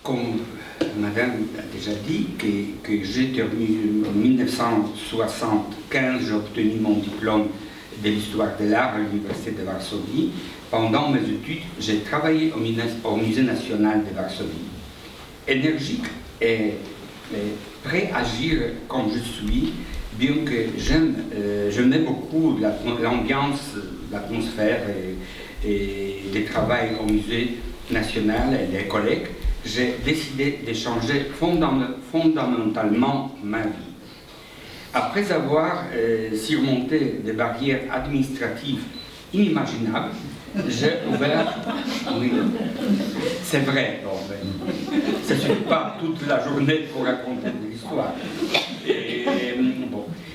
Comme Madame a déjà dit, que j'ai terminé en 1975, j'ai obtenu mon diplôme de l'histoire de l'art à l'Université de Varsovie. Pendant mes études, j'ai travaillé au Musée national de Varsovie. Énergique et prêt à agir comme je suis, bien que j'aimais beaucoup l'ambiance, l'atmosphère et le travail au Musée national et les collègues, j'ai décidé de changer fondamentalement ma vie. Après avoir surmonté des barrières administratives inimaginables, j'ai ouvert... Oui, c'est vrai, bon, ça ne suffit pas toute la journée pour raconter de l'histoire.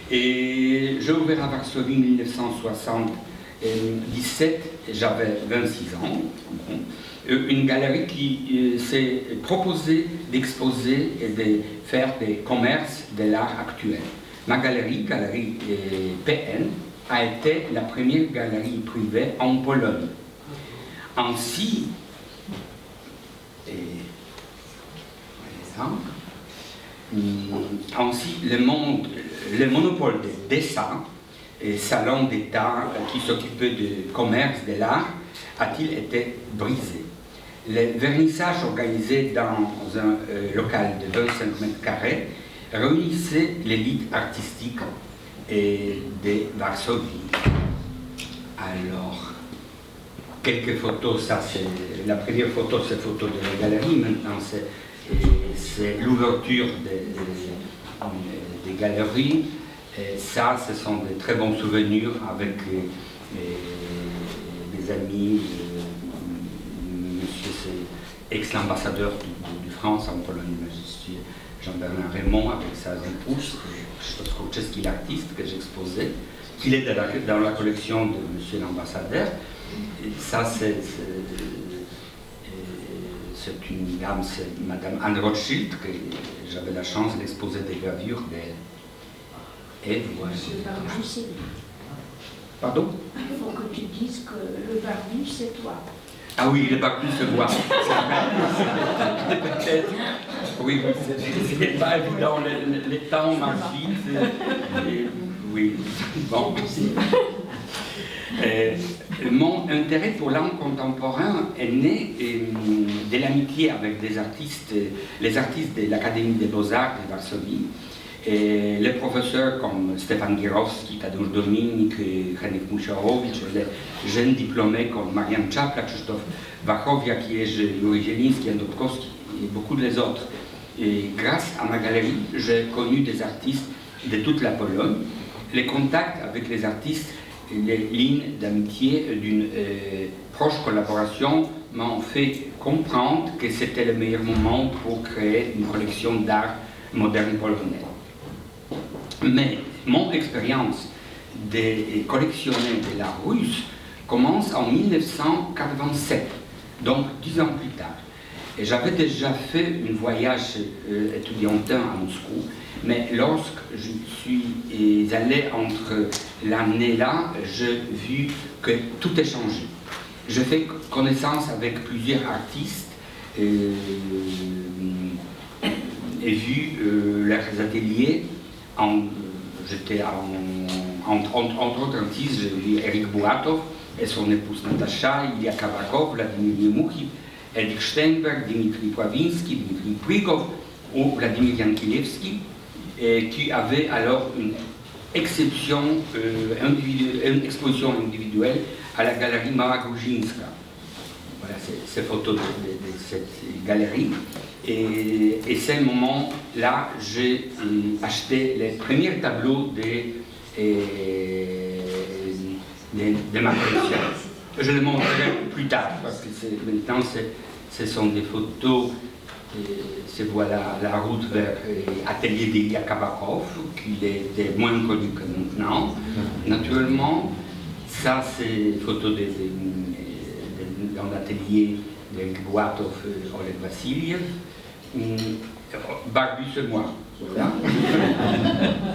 Et j'ai ouvert à Varsovie en 1977, j'avais 26 ans. Une galerie qui s'est proposée d'exposer et de faire des commerces de l'art actuel. Ma galerie PN, a été la première galerie privée en Pologne. Ainsi, le monopole des dessins et salons d'État qui s'occupaient du commerce de l'art a-t-il été brisé. Les vernissages organisés dans un local de 25 mètres carrés réunissaient l'élite artistique de Varsovie. Alors, quelques photos, ça c'est la première photo, c'est photo de la galerie, maintenant c'est l'ouverture des galeries. Et ça, ce sont de très bons souvenirs avec des amis. Monsieur, c'est ex-ambassadeur de France en Pologne, monsieur Jean-Bernard Raymond, avec sa épouse, Krzysztof, l'artiste que j'exposais, qu'il est dans la collection de monsieur l'ambassadeur. Ça, c'est une dame, c'est Madame Anne Rothschild, que j'avais la chance d'exposer des gravures d'elle. Et voilà. Pardon? Il faut que tu dises que le barbu, c'est toi. Ah oui, le barbu se voit. Peut-être. Oui, c'est pas évident, les temps marchent vite. Oui, bon. Mon intérêt pour l'art contemporain est né de l'amitié avec les artistes de l'Académie des Beaux-Arts de Varsovie. Et les professeurs comme Stefan Gierowski, Tadeusz Dominik, Henryk Musiałowicz, les jeunes diplômés comme Marian Czapla, Krzysztof Wachowiak, Yuri Zieliński, Andrutkowski et beaucoup des autres. Et grâce à ma galerie, j'ai connu des artistes de toute la Pologne. Les contacts avec les artistes, les lignes d'amitié d'une proche collaboration m'ont fait comprendre que c'était le meilleur moment pour créer une collection d'art moderne polonais. Mais mon expérience de collectionner de l'art russe commence en 1987, donc 10 ans plus tard. Et j'avais déjà fait un voyage étudiantin à Moscou, mais lorsque je suis allé entre l'année-là, j'ai vu que tout est changé. J'ai fait connaissance avec plusieurs artistes et vu leurs ateliers. J'étais entre autres artistes, j'ai vu Eric Buatov et son épouse Natasha, Ilya Kavakov, Vladimir Yemukhin, Edith Steinberg, Dmitri Pławiński, Dmitri Prigov ou Vladimir Yankilevski, qui avaient alors une exposition individuelle à la galerie Mała Gruzhinska. Voilà, ces photos de cette galerie. Et ce moment-là, j'ai acheté les premiers tableaux de ma collection. Je les montrerai plus tard, parce que maintenant, ce sont des photos. C'est voilà la route vers l'atelier d'Ilya Kavakov, qui était moins connu que maintenant. Naturellement, ça, c'est des photos dans l'atelier de Buatov et Oleg Vassiliev. Barbu, c'est moi. Voilà.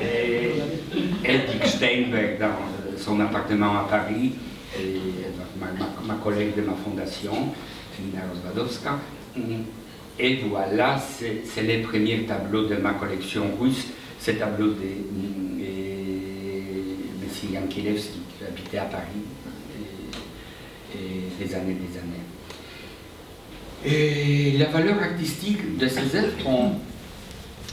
Et Edith Steinberg dans son appartement à Paris, ma collègue de ma fondation, Nina Rozwadowska. Et voilà, c'est les premiers tableaux de ma collection russe, ces tableaux de M. Yankelevski, qui habitait à Paris et des années. Et la valeur artistique de ces œuvres, on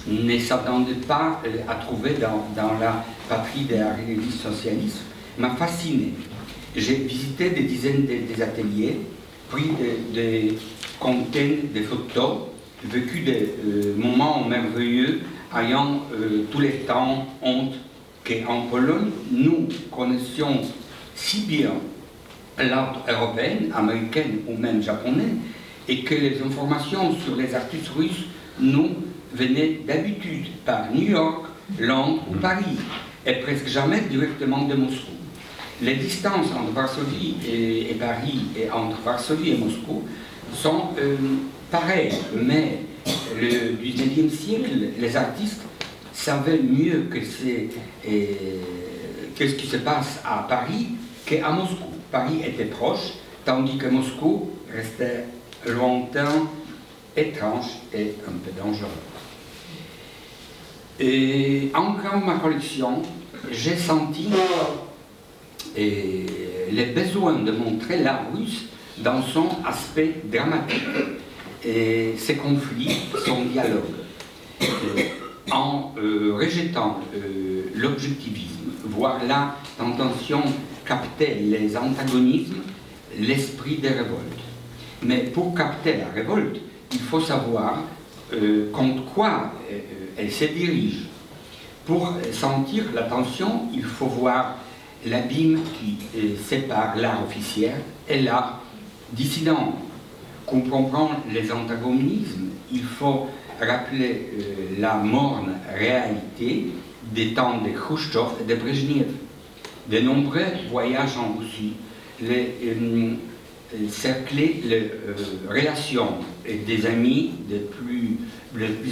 ne s'attendait pas à trouver dans la patrie des réalistes socialistes, m'a fasciné. J'ai visité des dizaines des ateliers, pris des contenus, des photos, vécu des moments merveilleux, ayant tous les temps honte qu'en Pologne, nous connaissions si bien l'art européenne, américaine ou même japonaise, et que les informations sur les artistes russes nous venaient d'habitude par New York, Londres ou Paris, et presque jamais directement de Moscou. Les distances entre Varsovie et Paris et entre Varsovie et Moscou sont pareilles, mais le 19e siècle, les artistes savaient mieux que ce qui se passe à Paris qu'à Moscou. Paris était proche, tandis que Moscou restait lointain, étrange et un peu dangereux. Et en créant ma collection, j'ai senti le besoin de montrer l'art russe dans son aspect dramatique, et ses conflits, son dialogue, en rejetant l'objectivisme, voire la tentation capter les antagonismes, l'esprit des révoltes. Mais pour capter la révolte, il faut savoir contre quoi elle se dirige. Pour sentir la tension, il faut voir l'abîme qui sépare l'art officiel et l'art dissident. Pour comprendre les antagonismes, il faut rappeler la morne réalité des temps de Khrouchtchev et de Brejnev. De nombreux voyages en Russie, cercler les relations des amis de plus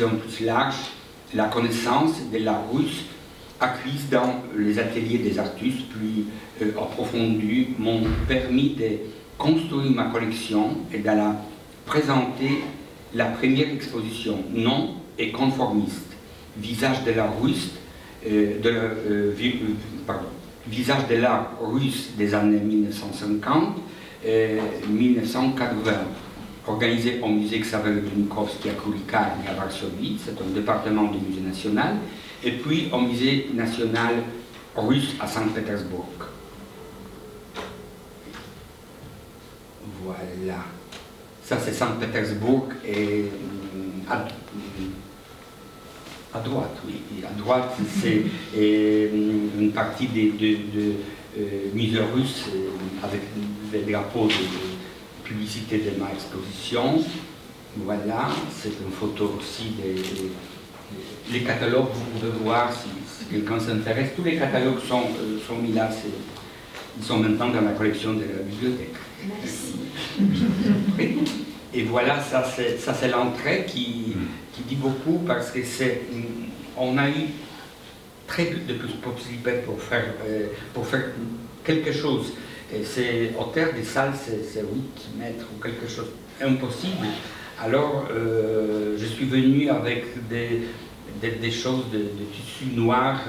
en plus larges, la connaissance de l'art russe acquise dans les ateliers des artistes plus approfondis m'ont permis de construire ma collection et de la présenter la première exposition non et conformiste, visage de l'art russe, visage de l'art russe des années 1950-1980, organisé au musée Xaver Dunikovski à Kulikarni à Varsovie, c'est un département du musée national, et puis au musée national russe à Saint-Pétersbourg. Voilà. Ça c'est Saint-Pétersbourg et à droite, oui. À droite, c'est une partie de musée russe avec des drapeaux de publicité de ma exposition. Voilà, c'est une photo aussi les catalogues, vous pouvez voir si quelqu'un s'intéresse. Tous les catalogues sont mis là, ils sont maintenant dans la collection de la bibliothèque. Merci. Et voilà, ça c'est l'entrée qui dit beaucoup parce que on a eu très peu de possibilités pour faire quelque chose. C'est hauteur des salles, c'est 8 mètres ou quelque chose impossible. Alors je suis venu avec des choses de tissu noir,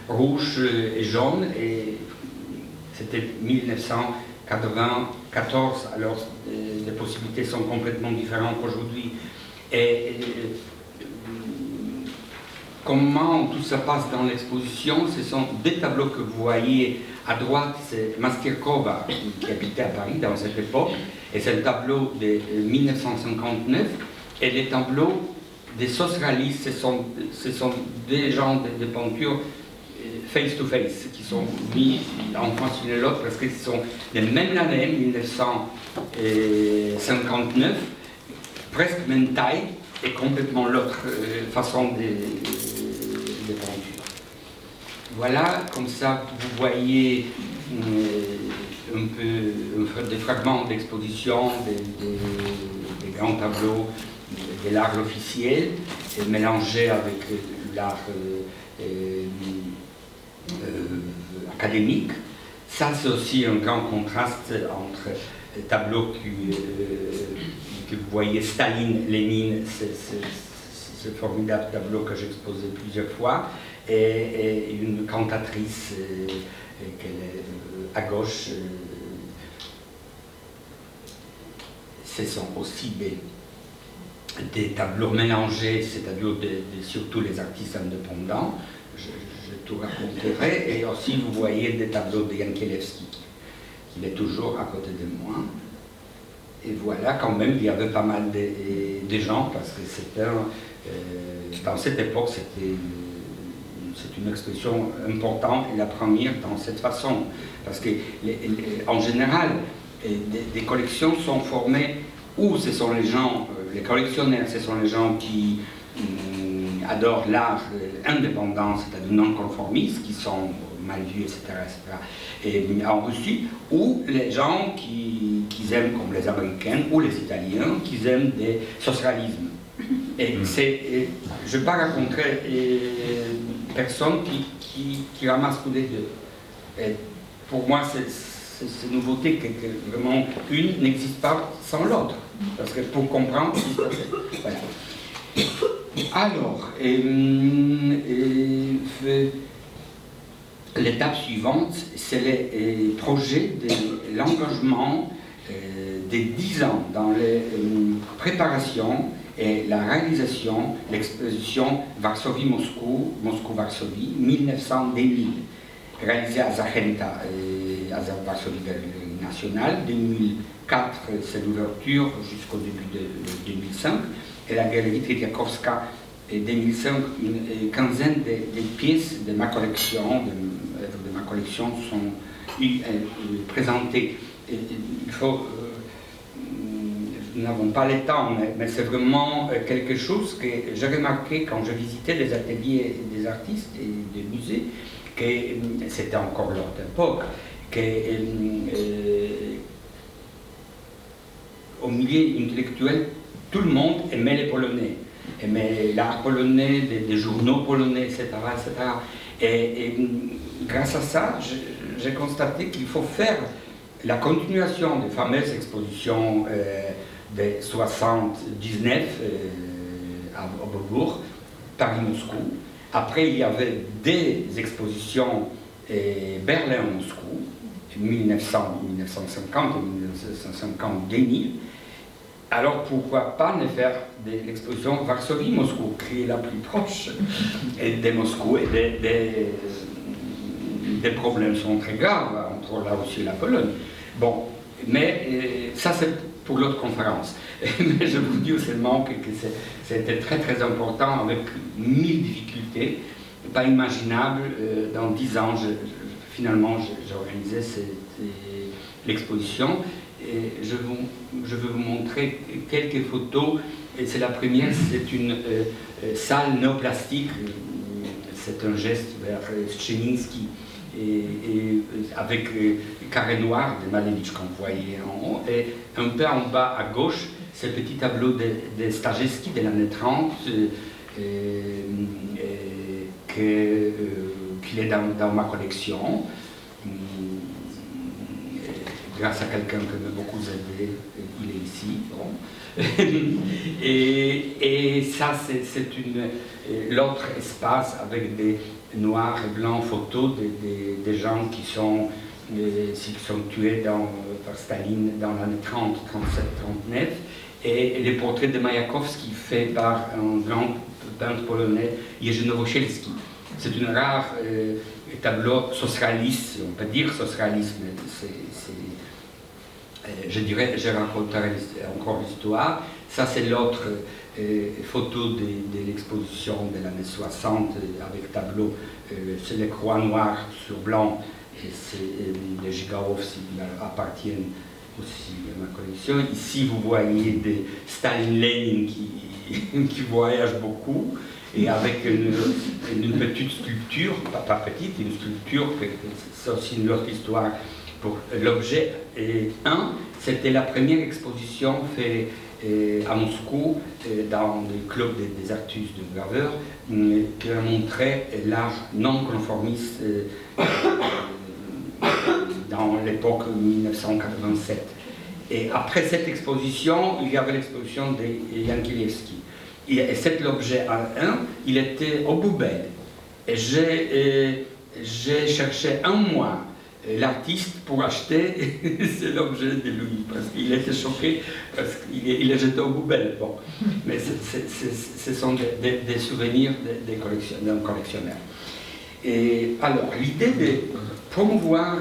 rouge et jaune, et c'était 1994, alors les possibilités sont complètement différentes aujourd'hui. Et comment tout ça passe dans l'exposition, ce sont des tableaux que vous voyez à droite, c'est Mastirkova qui habitait à Paris dans cette époque, et c'est le tableau de 1959, et les tableaux des socialistes, ce sont des genres de peintures face-to-face qui sont mis en France l'une et l'autre parce qu'ils sont des mêmes années, 1959, presque même taille et complètement l'autre façon de peinture. Voilà, comme ça vous voyez un peu des fragments d'exposition, des grands tableaux de l'art officiel mélangés avec l'art académique. Ça, c'est aussi un grand contraste entre les tableaux puisque vous voyez Staline, Lénine, ce formidable tableau que j'ai exposé plusieurs fois, et une cantatrice qu'elle est à gauche. Ce sont aussi des tableaux mélangés, c'est-à-dire surtout les artistes indépendants. Je tout raconterai. Et aussi, vous voyez des tableaux de Jankelevski, qui est toujours à côté de moi. Et voilà, quand même, il y avait pas mal de gens, parce que c'était dans cette époque, c'est une expression importante, et la première dans cette façon. Parce que, en général, des collections sont formées où ce sont les gens, les collectionneurs, ce sont les gens qui adorent l'art indépendant, c'est-à-dire non conformistes, qui sont mal vus, etc., et en Russie, ou les gens qui aiment, comme les Américains ou les Italiens, qui aiment des socialismes. Et je ne vais pas rencontrer personne qui ramasse tous les deux. Et pour moi, c'est une nouveauté que vraiment une n'existe pas sans l'autre. Parce que pour comprendre ce qui se passe. Voilà. Alors, l'étape suivante, c'est les projets de l'engagement des 10 ans dans les préparations et la réalisation de l'exposition Varsovie-Moscou, Moscou-Varsovie, 1900-2000, réalisée à Zachenta, à Varsovie Galerie Nationale. 2004, c'est l'ouverture jusqu'au début de 2005. Et la galerie Tretiakowska, 2005, une quinzaine de pièces de ma collection, sont présentées. Nous n'avons pas le temps, mais c'est vraiment quelque chose que j'ai remarqué quand je visitais des ateliers des artistes et des musées, que c'était encore l'autre époque, qu'au milieu intellectuel, tout le monde aimait les Polonais, aimait l'art polonais, des journaux polonais, etc. etc. Et grâce à ça, j'ai constaté qu'il faut faire la continuation des fameuses expositions de 79 à Beaubourg, Paris-Moscou. Après, il y avait des expositions Berlin-Moscou, 1950 et 1950-2000. Alors pourquoi pas ne faire de l'exposition Varsovie-Moscou, qui est la plus proche de Moscou, et des problèmes sont très graves entre la Russie et la Pologne. Bon, mais ça c'est pour l'autre conférence. Mais je vous dis seulement que c'était très très important, avec 1000 difficultés, pas imaginables. Dans 10 ans, finalement, j'ai organisé l'exposition. Et je vais vous montrer quelques photos. Et c'est la première, c'est une salle néoplastique. C'est un geste vers Szczelinski, et avec le carré noir de Malevich qu'on voyait en haut. Et un peu en bas à gauche, ce petit tableau de Stagesky de l'année 30, qu'il est dans ma collection. Grâce à quelqu'un qui m'a beaucoup aidé, il est ici. Bon. Et ça, c'est l'autre espace avec des noirs et blancs photos des gens qui sont tués par Staline dans l'année 30, 37, 39. Et les portraits de Mayakovsky faits par un grand peintre polonais, Jerzy Nowosielski. C'est une rare tableau socialiste, on peut dire socialiste, mais je dirais, je raconterai encore l'histoire. Ça, c'est l'autre photo de l'exposition de l'année 60 avec tableau. C'est les croix noires sur blanc, et les Jigarov qui appartiennent aussi à ma collection. Ici, vous voyez des Staline-Lénine qui voyagent beaucoup, et avec une petite sculpture, pas petite, une sculpture, c'est aussi une autre histoire. Pour l'objet 1, c'était la première exposition faite à Moscou dans le club des artistes de graveurs, qui a montré l'art non conformiste dans l'époque 1987. Et après cette exposition, il y avait l'exposition de Jankélievski. Et cet objet A1, il était au poubelle. Et j'ai cherché un mois l'artiste pour acheter l'objet de lui, parce qu'il était choqué, parce qu'il l'a jeté au poubelle. Bon. Mais ce sont des souvenirs d'un collectionneur. Et alors, l'idée de promouvoir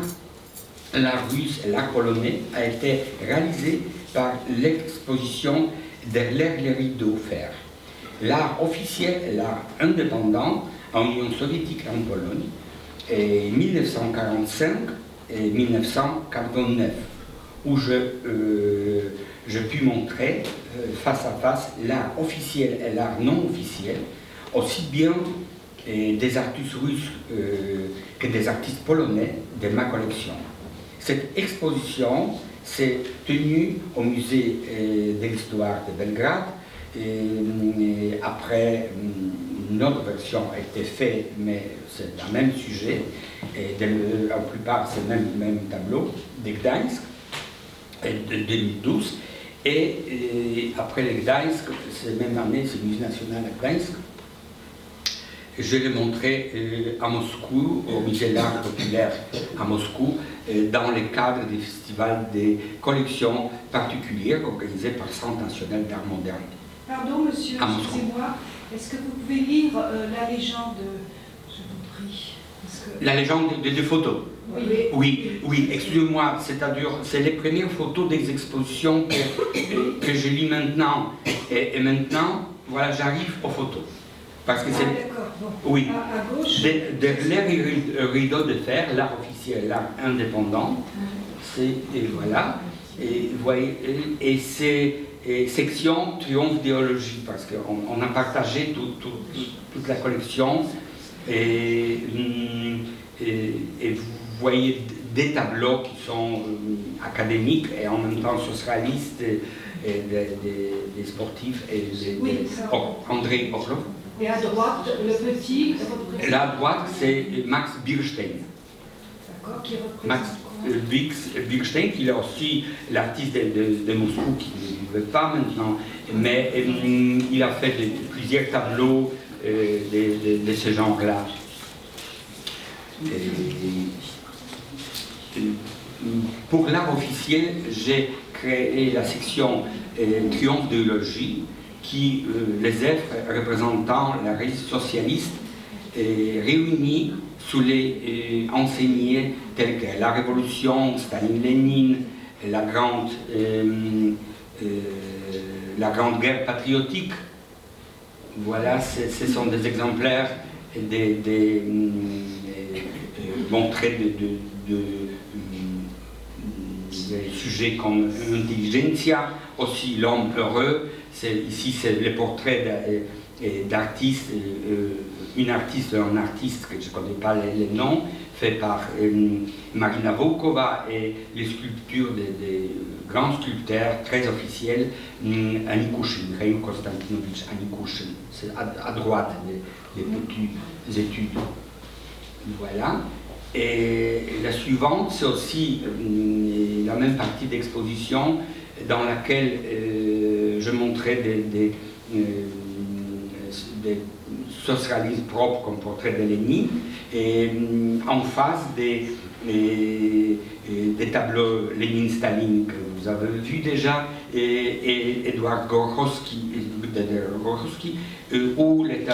l'art russe et l'art polonais a été réalisée par l'exposition Derrière les rideaux fer. L'art officiel et l'art indépendant en Union soviétique et en Pologne, et 1945 et 1949, où je puis montrer face à face l'art officiel et l'art non officiel, aussi bien des artistes russes que des artistes polonais de ma collection. Cette exposition s'est tenue au musée de l'histoire de Belgrade. Et après, une autre version a été faite, mais c'est le même sujet, et la plupart c'est le même tableau, de Gdańsk, de 2012. Et après le Gdańsk, cette même année, c'est le musée national à Gdańsk. Je l'ai montré à Moscou, au musée d'art populaire à Moscou, dans le cadre des festivals des collections particulières organisés par le Centre national d'art moderne. Pardon, monsieur, excusez-moi, est-ce que vous pouvez lire la légende, je vous prie La légende des photos. Oui, excusez-moi, c'est-à-dire, c'est les premières photos des expositions que je lis maintenant. Et maintenant, voilà, j'arrive aux photos. Parce que c'est. D'accord, bon. Oui. À gauche. Derrière rideau de fer, l'art officiel, l'art indépendant, et voilà. Et vous voyez, et c'est section triomphe d'idéologie, parce qu'on a partagé toute la collection, et vous voyez des tableaux qui sont académiques et en même temps socialistes, et des sportifs, et Andrei Orlov. Et à droite, le petit. Là, à droite, c'est Max Birstein. D'accord, qui représente Max Birstein, qui est aussi l'artiste de Moscou, qui ne veut pas maintenant, mais il a fait plusieurs tableaux de ce genre-là. Pour l'art officiel, j'ai créé la section Triomphe d'idéologie, qui les œuvres représentant la réalité socialiste réunies sous les enseignées telles que la Révolution, Staline-Lénine, la grande guerre patriotique. Voilà, ce sont des exemplaires montrés de sujets comme l'intelligentsia, aussi l'homme heureux. Ici, c'est le portrait d'artistes, une artiste et un artiste que je ne connais pas les noms, fait par Marina Volkova, et les sculptures des grands sculpteurs très officiels, Anikushin, Reim Konstantinovich Anikushin. C'est à droite des petites études. Voilà. Et la suivante, c'est aussi la même partie d'exposition dans laquelle je montrais des socialismes propres comme portrait de Lénine, et en face des tableaux Lénine-Staline que vous avez vu déjà, et Edouard Gorkowski, ou les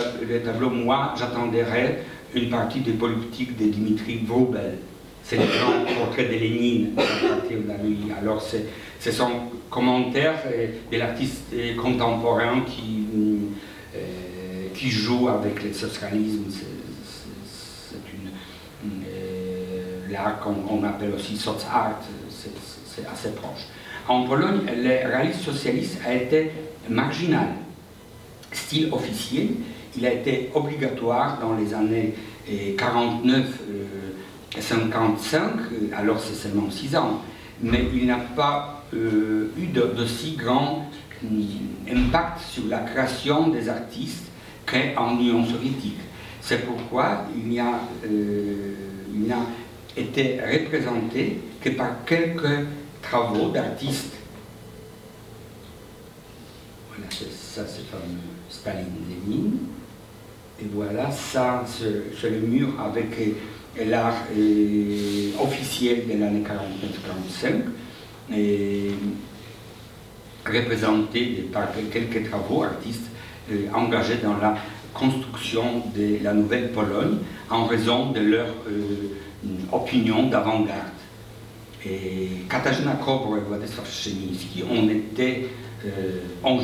tableaux, moi j'attendrai une partie des politiques de Dimitri Vobel. C'est le grand portrait de Lénine à partir de lui. Alors ce sont commentaires de l'artiste contemporain qui joue avec le socialisme. C'est l'art qu'on appelle aussi soc art, c'est assez proche. En Pologne, le réalisme socialiste a été marginal. Style officiel, il a été obligatoire dans les années 49-55, alors c'est seulement 6 ans, mais il n'a pas eu d'aussi grand impact sur la création des artistes qu'en Union soviétique. C'est pourquoi il n'a été représenté que par quelques travaux d'artistes ça c'est fameux Staline-Lénine. Et voilà, ça c'est le mur avec l'art officiel de l'année 49-45, représenté par quelques travaux artistes engagés dans la construction de la nouvelle Pologne en raison de leur opinion d'avant-garde. Et Katarzyna Kobro et Władysław Strzemiński ont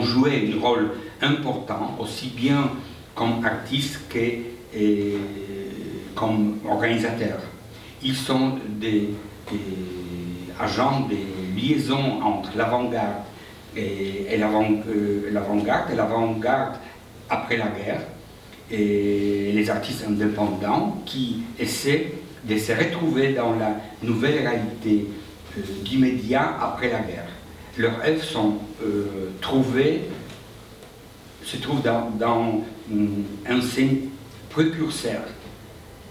joué un rôle important, aussi bien comme artistes que comme organisateurs. Ils sont des agents de liaison entre l'avant-garde et l'avant-garde après la guerre, et les artistes indépendants qui essaient de se retrouver dans la nouvelle réalité du média après la guerre. Leurs œuvres se trouvent dans un signe précurseur.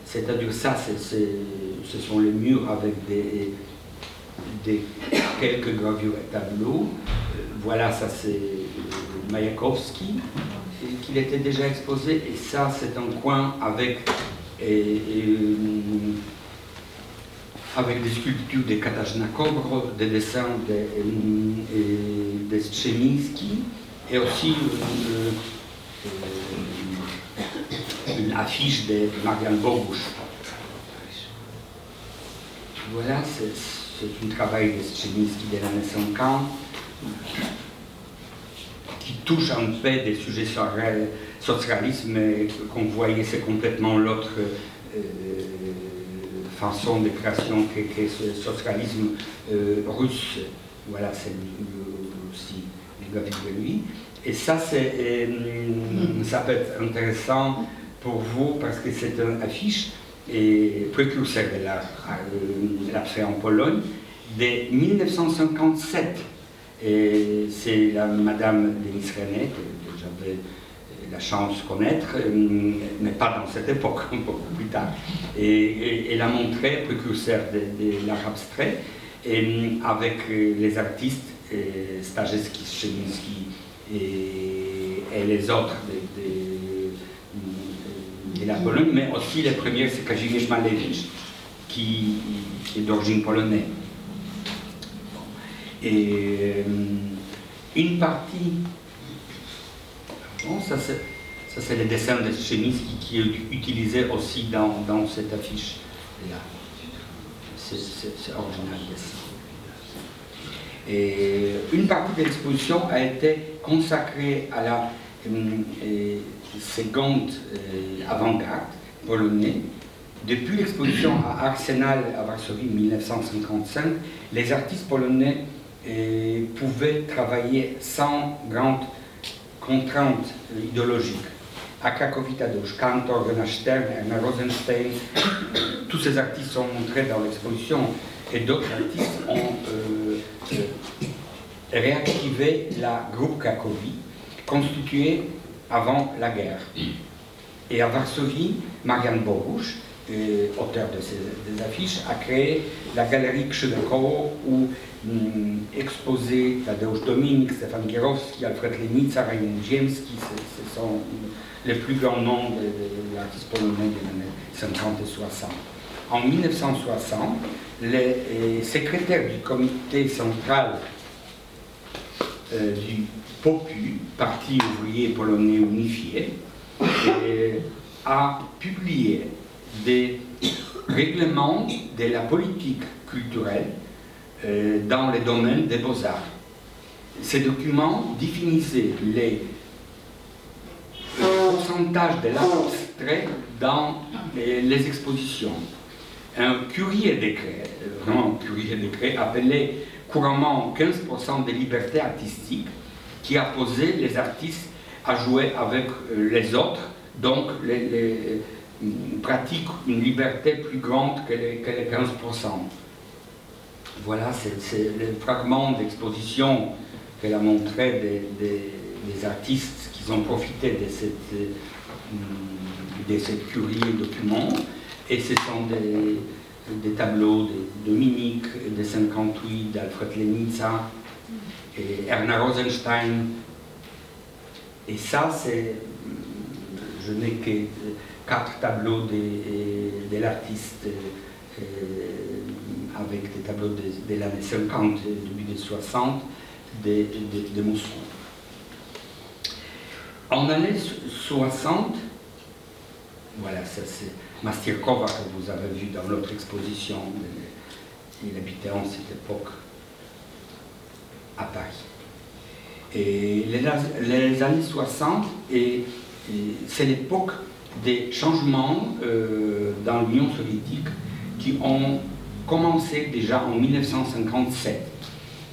C'est-à-dire ça, ce sont les murs avec quelques gravures et tableaux. Voilà, ça c'est Mayakovsky, qu'il était déjà exposé, et ça c'est un coin avec des sculptures de Katarzyna Kobro, des dessins de Strzemiński, et aussi une affiche de Marian Bogusz. Voilà, c'est un travail de Strzemiński des années 50 qui touche un peu des sujets socialistes, mais qu'on voyait, c'est complètement l'autre façon de création que ce socialisme russe. Voilà, c'est aussi le gravure de lui. Et ça, ça peut être intéressant pour vous parce que c'est une affiche précurseur de l'abstrait en Pologne de 1957. Et c'est la madame Denise René, que j'avais la chance de connaître, mais pas dans cette époque, beaucoup plus tard. Et elle a montré précurseur de l'art abstrait, et avec les artistes, Starzewski, Strzemiński et les autres de la Pologne, mais aussi les premiers, c'est Kazimierz Malewicz, qui est d'origine polonaise. Et une partie, bon, ça c'est les dessins de Strzemiński qui est utilisé aussi dans cette affiche là. C'est original dessin. Et une partie de l'exposition a été consacrée à la seconde avant-garde polonaise. Depuis l'exposition à Arsenal à Varsovie en 1955, les artistes polonais pouvaient travailler sans grande contrainte idéologique. À Cracovie, Tadeusz Kantor, Renat Stern, Erna Rosenstein, tous ces artistes sont montrés dans l'exposition, et d'autres artistes ont réactivé la groupe Cracovie, constituée avant la guerre. Et à Varsovie, Marian Bogusz, auteur de des affiches, a créé la galerie Krzyżakowo où exposé Tadeusz Dominik, Stefan Gierowski, Alfred Lenica, Raymond Ziemski, ce sont les plus grands noms de l'artiste polonais des années 50 et 60. En 1960, les secrétaires du comité central du POPU, Parti ouvrier polonais unifié, a publié des règlements de la politique culturelle dans le domaine des beaux-arts. Ces documents définissaient les pourcentages de l'art abstrait dans les expositions. Un courrier-décret, vraiment un courrier-décret, appelé couramment 15% de liberté artistique, qui a posé les artistes à jouer avec les autres, donc les pratiquent une liberté plus grande que les 15%. Voilà, c'est le fragment d'exposition qu'elle a montré des artistes qui ont profité de ce courrier document. Et ce sont des tableaux de Dominique, de 58, d'Alfred Lenica, et Erna Rosenstein, Et ça, je n'ai que 4 tableaux de l'artiste avec des tableaux de l'année 50, début des 60, de Moscou. En l'année 60, voilà, ça c'est Mastirkova que vous avez vu dans l'autre exposition. Il habitait en cette époque à Paris. Et les années 60, c'est l'époque des changements dans l'Union soviétique qui ont commencé déjà en 1957.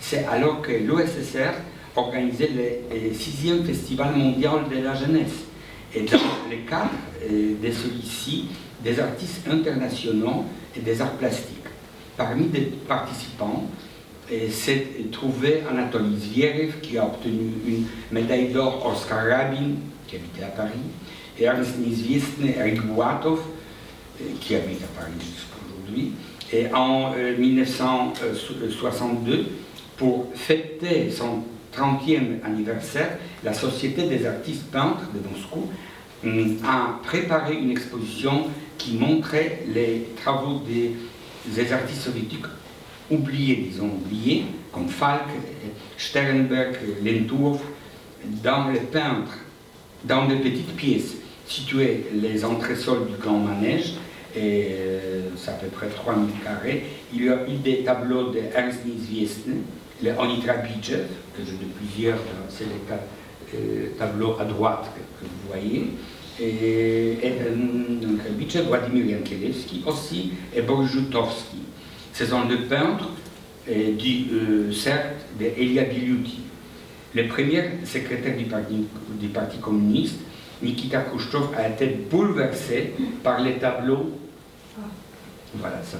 C'est alors que l'USSR organisait le 6e Festival mondial de la jeunesse. Et dans le cadre de celui-ci, des artistes internationaux et des arts plastiques. Parmi les participants, s'est trouvé Anatoly Zverev, qui a obtenu une médaille d'or Oscar Rabin, qui habitait à Paris, et Ernst Neizviestny Eric Buatov, qui habite à Paris jusqu'à aujourd'hui. Et en 1962, pour fêter son 30e anniversaire, la Société des artistes peintres de Moscou a préparé une exposition qui montrait les travaux des artistes soviétiques oubliés, comme Falk, Sternberg, Lentourf, dans les peintres, dans des petites pièces situées les entresols du grand manège, et c'est à peu près 3000 carrés. Il y a eu des tableaux de Ernst Neizviestny, le Onitra Bichev, que j'ai de plusieurs, c'est les tableaux à droite que vous voyez, et Bichev, Vladimir Yankelevski aussi, et Boris Joutovski. Ce sont des peintres du cercle d'Elia Bilutin. Le premier secrétaire du Parti communiste, Nikita Khrouchtchev, a été bouleversé par les tableaux. Voilà, ça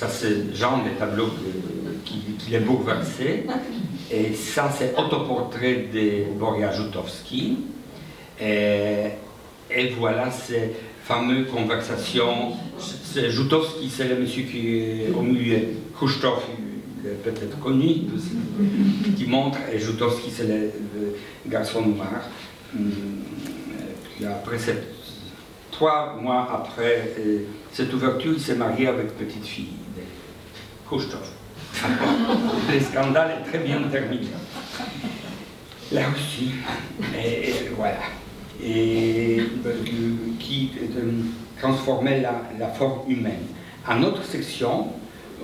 c'est le genre de tableau qui l'est bouleversé. Et ça, c'est autoportrait de Boris Joutovski. Et voilà ces fameuses conversations. Joutovski, c'est le monsieur qui est au milieu. Khrouchtchev, il est peut-être connu, qui montre, et Joutovski, c'est le garçon noir. Après 3 mois après cette ouverture, il s'est marié avec petite fille de Khrouchtchev. Le scandale est très bien terminé. Là aussi, et voilà. Et qui transformait la forme humaine. À notre section,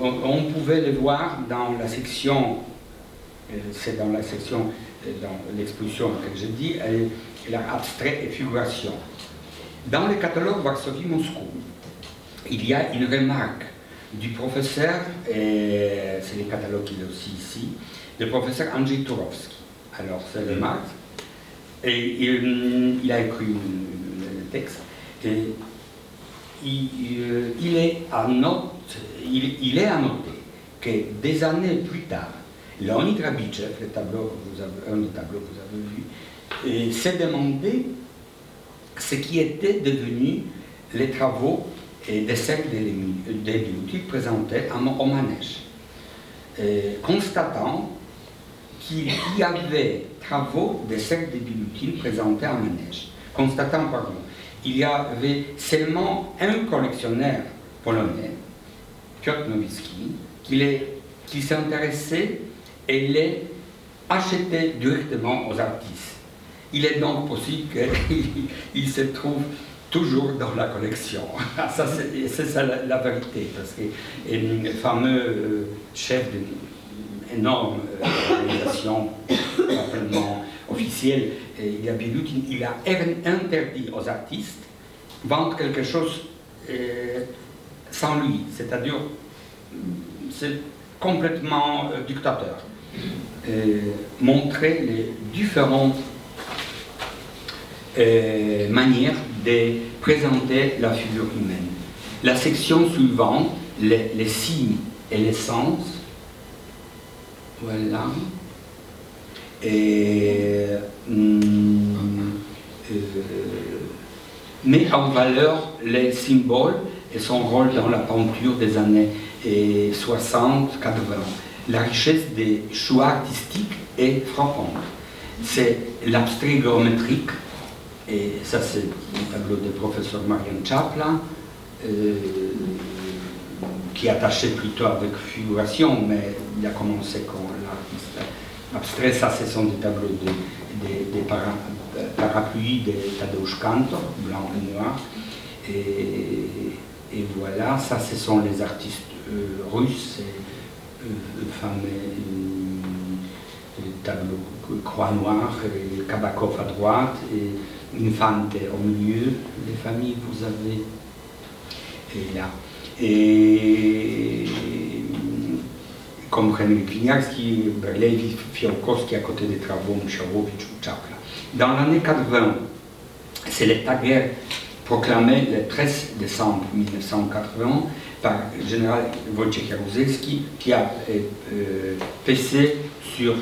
on pouvait le voir dans la section, c'est dans la section, dans l'exposition que j'ai dit, l'art abstrait et figuration. Dans le catalogue Varsovie-Moscou, il y a une remarque du professeur, et c'est le catalogue qui est aussi ici, le professeur Andrzej Turovski. Alors, c'est le remarque. Et il a écrit le texte. Et il est à noter que des années plus tard, Leonid Rabichev, un des tableaux que vous avez vu, s'est demandé ce qui était devenu les travaux des cercles des Bilutin présentés au manège, constatant qu'il y avait travaux des cercles des Bilutin présentés à manège. Constatant, pardon, il y avait seulement un collectionneur polonais, Piotr Nowicki, qui s'intéressait et les achetait directement aux artistes. Il est donc possible qu'il se trouve toujours dans la collection. Ça, c'est ça la vérité, parce que le fameux chef d'une énorme organisation complètement officielle, il a interdit aux artistes de vendre quelque chose sans lui, c'est-à-dire c'est complètement dictateur. Montrer les différentes manières de présenter la figure humaine. La section suivante, les signes et les sens, voilà, met en valeur les symboles et son rôle dans la peinture des années 60-80. La richesse des choix artistiques est frappante. c'est l'abstrait géométrique, et ça c'est le tableau du professeur Marian Chapla, qui est attaché plutôt avec figuration, mais il a commencé comme l'artiste abstrait. Ça, ce sont des tableaux des parapluies de Tadeusz Kantor, blanc et noir. Et voilà, ça, ce sont les artistes russes, fameux tableau Croix Noire, et Kabakov à droite, et Infante au milieu, les familles, vous avez, et là. Et comme Henryk Winiarski, Levi Fiałkowski à côté des travaux Mchorowicz ou Chapla. Dans l'année 80, c'est l'état de guerre proclamé le 13 décembre 1980 par le général Wojciech Jaruzelski, qui a pesé sur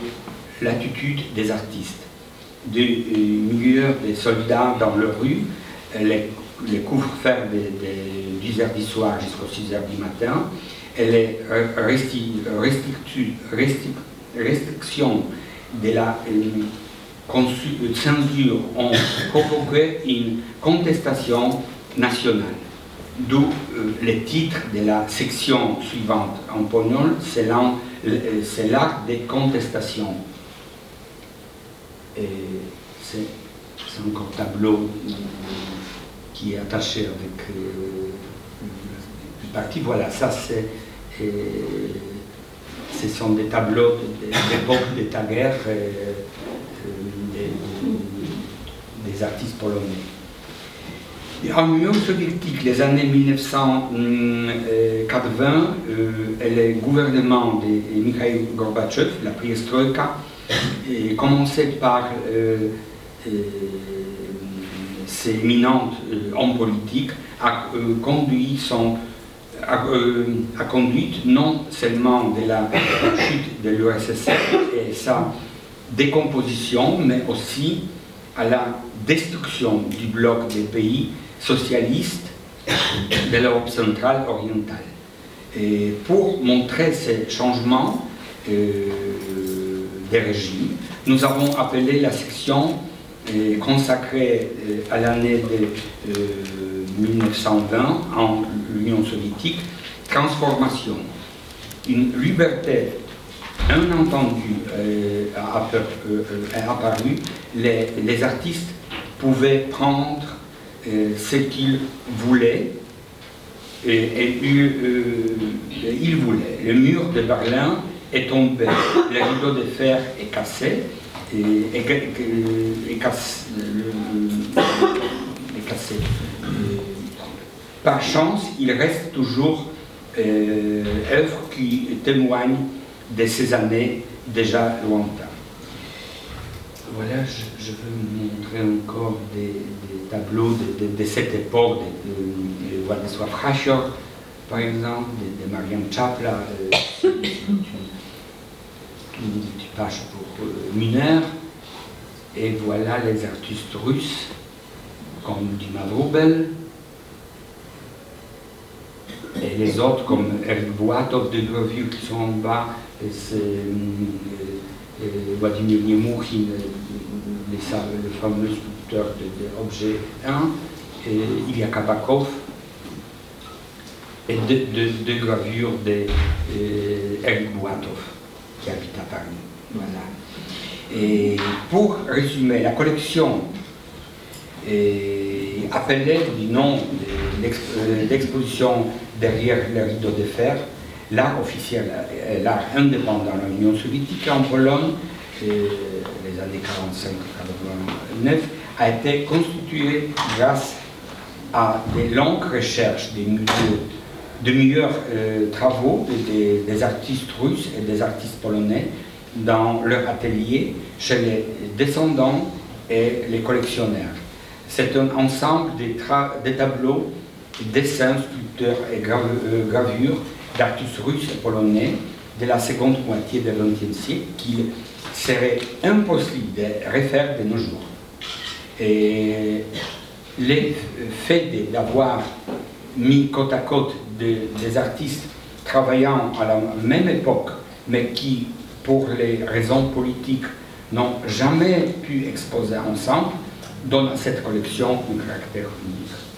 l'attitude des artistes, du milieu des soldats dans les rues, les couvre-feu de 10h du soir jusqu'aux 6h du matin, et les restrictions de la censure ont provoqué une contestation nationale. D'où le titre de la section suivante en pognol, c'est l'art des contestations. Et c'est encore un tableau qui est attaché avec une partie. Voilà, ça c'est, ce sont des tableaux d'époque d'état de guerre des artistes polonais. Et en Union soviétique, les années 1980, le gouvernement de Mikhail Gorbatchev, la perestroïka, commençait par ces éminents hommes politiques a conduit non seulement de la chute de l'URSS et sa décomposition, mais aussi à la destruction du bloc des pays socialistes de l'Europe centrale orientale. Et pour montrer ces changements des régimes, nous avons appelé la section consacrée à l'année de 1920 en Union soviétique, transformation. Une liberté, un entendu apparu, les artistes pouvaient prendre ce qu'ils voulaient et ils voulaient. Le mur de Berlin est tombé, le rideau de fer est cassé, par chance, il reste toujours œuvres qui témoignent de ces années déjà lointaines. Voilà, je veux vous montrer encore des tableaux de cette époque, de Władysław Hasior, par exemple, de Marian Chapla, du page pour mineurs. Et voilà les artistes russes, comme Dima Wrubel, et les autres comme Eric Buatov de gravure qui sont en bas, Vladimir Nemukhin, le fameux sculpteur d'objet 1, et Ilya Kabakov, et deux gravures d'Eric Buatov, qui habite à Paris. Voilà. Et pour résumer, la collection appelée du nom d'exposition derrière le rideau de fer, l'art officiel, l'art indépendant de l'Union soviétique en Pologne, les années 45-89, a été constitué grâce à des longues recherches, de meilleurs travaux des artistes russes et des artistes polonais dans leur atelier, chez les descendants et les collectionneurs. C'est un ensemble de tableaux, dessins, sculpteurs et gravures d'artistes russes et polonais de la seconde moitié du XXe siècle qu'il serait impossible de refaire de nos jours. Et le fait d'avoir mis côte à côte des artistes travaillant à la même époque, mais qui, pour les raisons politiques, n'ont jamais pu exposer ensemble, donne à cette collection un caractère unique.